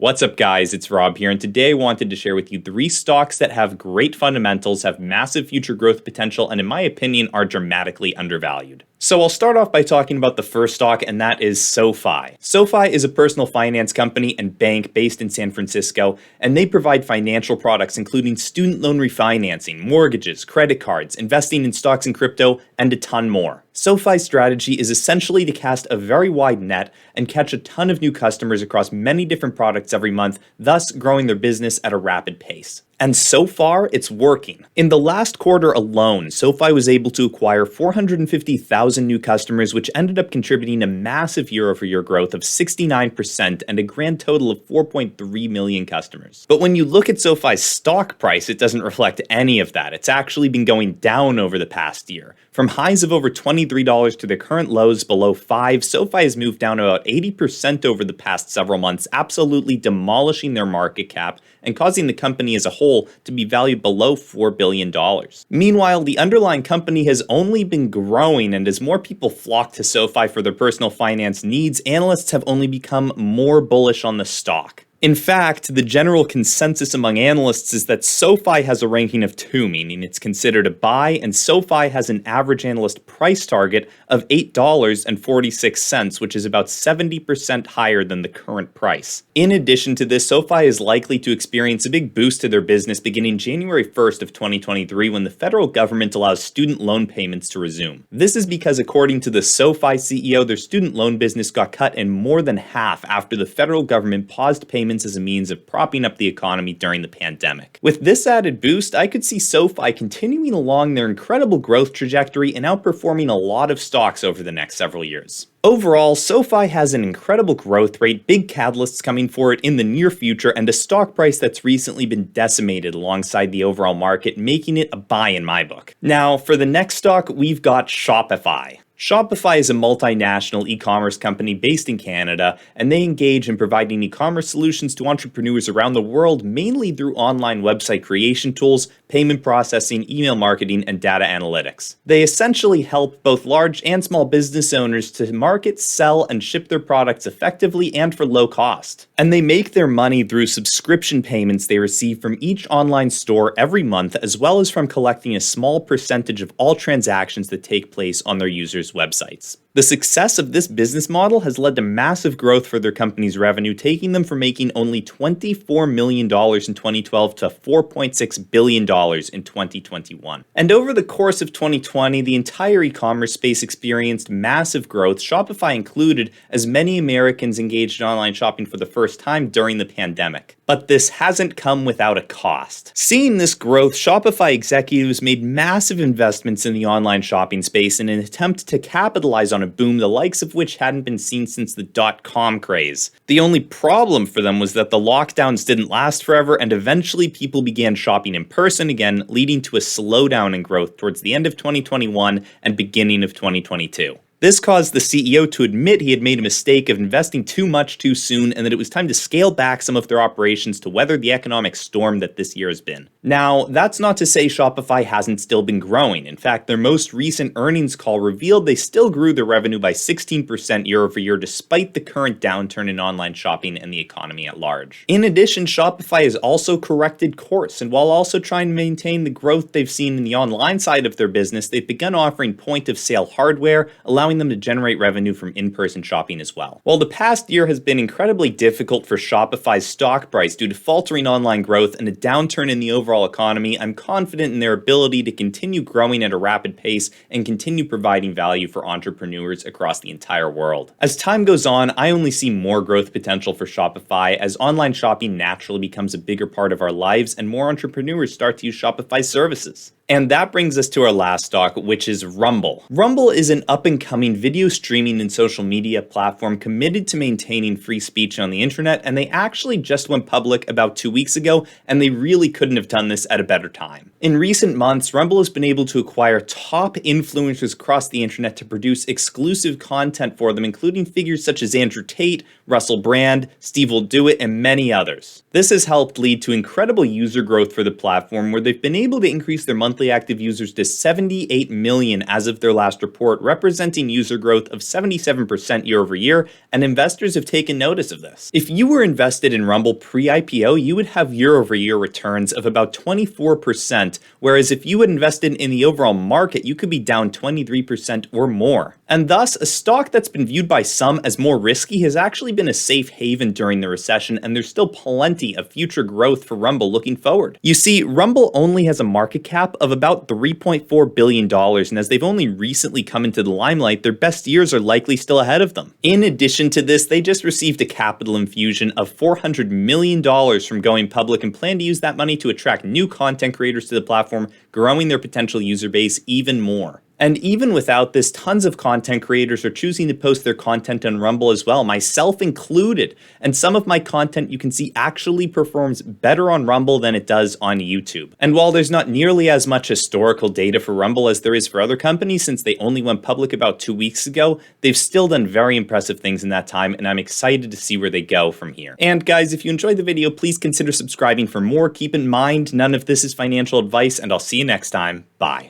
What's up, guys? It's Rob here, and today I wanted to share with you 3 stocks that have great fundamentals, have massive future growth potential, and in my opinion are dramatically undervalued. So I'll start off by talking about the first stock, and that is SoFi. SoFi is a personal finance company and bank based in San Francisco, and they provide financial products including student loan refinancing, mortgages, credit cards, investing in stocks and crypto, and a ton more. SoFi's strategy is essentially to cast a very wide net and catch a ton of new customers across many different products every month, thus growing their business at a rapid pace. And so far, it's working. In the last quarter alone, SoFi was able to acquire 450,000 new customers, which ended up contributing a massive year-over-year growth of 69% and a grand total of 4.3 million customers. But when you look at SoFi's stock price, it doesn't reflect any of that. It's actually been going down over the past year. From highs of over $23 to the current lows below $5, SoFi has moved down about 80% over the past several months, absolutely demolishing their market cap and causing the company as a whole to be valued below $4 billion. Meanwhile, the underlying company has only been growing, and as more people flock to SoFi for their personal finance needs, analysts have only become more bullish on the stock. In fact, the general consensus among analysts is that SoFi has a ranking of 2, meaning it's considered a buy, and SoFi has an average analyst price target of $8.46, which is about 70% higher than the current price. In addition to this, SoFi is likely to experience a big boost to their business beginning January 1st of 2023 when the federal government allows student loan payments to resume. This is because, according to the SoFi CEO, their student loan business got cut in more than half after the federal government paused payments as a means of propping up the economy during the pandemic. With this added boost, I could see SoFi continuing along their incredible growth trajectory and outperforming a lot of stocks over the next several years. Overall, SoFi has an incredible growth rate, big catalysts coming for it in the near future, and a stock price that's recently been decimated alongside the overall market, making it a buy in my book. Now, for the next stock, we've got Shopify. Shopify is a multinational e-commerce company based in Canada, and they engage in providing e-commerce solutions to entrepreneurs around the world, mainly through online website creation tools, payment processing, email marketing, and data analytics. They essentially help both large and small business owners to market, sell, and ship their products effectively and for low cost. And they make their money through subscription payments they receive from each online store every month, as well as from collecting a small percentage of all transactions that take place on their users' websites. The success of this business model has led to massive growth for their company's revenue, taking them from making only $24 million in 2012 to $4.6 billion in 2021. And over the course of 2020, the entire e-commerce space experienced massive growth, Shopify included, as many Americans engaged in online shopping for the first time during the pandemic. But this hasn't come without a cost. Seeing this growth, Shopify executives made massive investments in the online shopping space in an attempt to capitalize on a boom the likes of which hadn't been seen since the dot-com craze. The only problem for them was that the lockdowns didn't last forever, and eventually people began shopping in person again, leading to a slowdown in growth towards the end of 2021 and beginning of 2022. This caused the CEO to admit he had made a mistake of investing too much too soon, and that it was time to scale back some of their operations to weather the economic storm that this year has been. Now, that's not to say Shopify hasn't still been growing. In fact, their most recent earnings call revealed they still grew their revenue by 16% year over year despite the current downturn in online shopping and the economy at large. In addition, Shopify has also corrected course, and while also trying to maintain the growth they've seen in the online side of their business, they've begun offering point-of-sale hardware, allowing them to generate revenue from in-person shopping as well. While the past year has been incredibly difficult for Shopify's stock price due to faltering online growth and a downturn in the overall economy, I'm confident in their ability to continue growing at a rapid pace and continue providing value for entrepreneurs across the entire world. As time goes on, I only see more growth potential for Shopify as online shopping naturally becomes a bigger part of our lives and more entrepreneurs start to use Shopify services. And that brings us to our last stock, which is Rumble. Rumble is an up-and-coming video streaming and social media platform committed to maintaining free speech on the internet, and they actually just went public about 2 weeks ago, and they really couldn't have done this at a better time. In recent months, Rumble has been able to acquire top influencers across the internet to produce exclusive content for them, including figures such as Andrew Tate, Russell Brand, Steve Will Do It, and many others. This has helped lead to incredible user growth for the platform, where they've been able to increase their monthly monthly active users to 78 million as of their last report, representing user growth of 77% year over year, and investors have taken notice of this. If you were invested in Rumble pre-IPO, you would have year-over-year returns of about 24%, whereas if you had invested in the overall market, you could be down 23% or more. And thus, a stock that's been viewed by some as more risky has actually been a safe haven during the recession, and there's still plenty of future growth for Rumble looking forward. You see, Rumble only has a market cap of about $3.4 billion, and as they've only recently come into the limelight, their best years are likely still ahead of them. In addition to this, they just received a capital infusion of $400 million from going public and plan to use that money to attract new content creators to the platform, growing their potential user base even more. And even without this, tons of content creators are choosing to post their content on Rumble as well, myself included. And some of my content you can see actually performs better on Rumble than it does on YouTube. And while there's not nearly as much historical data for Rumble as there is for other companies, since they only went public about 2 weeks ago, they've still done very impressive things in that time, and I'm excited to see where they go from here. And guys, if you enjoyed the video, please consider subscribing for more. Keep in mind, none of this is financial advice, and I'll see you next time. Bye.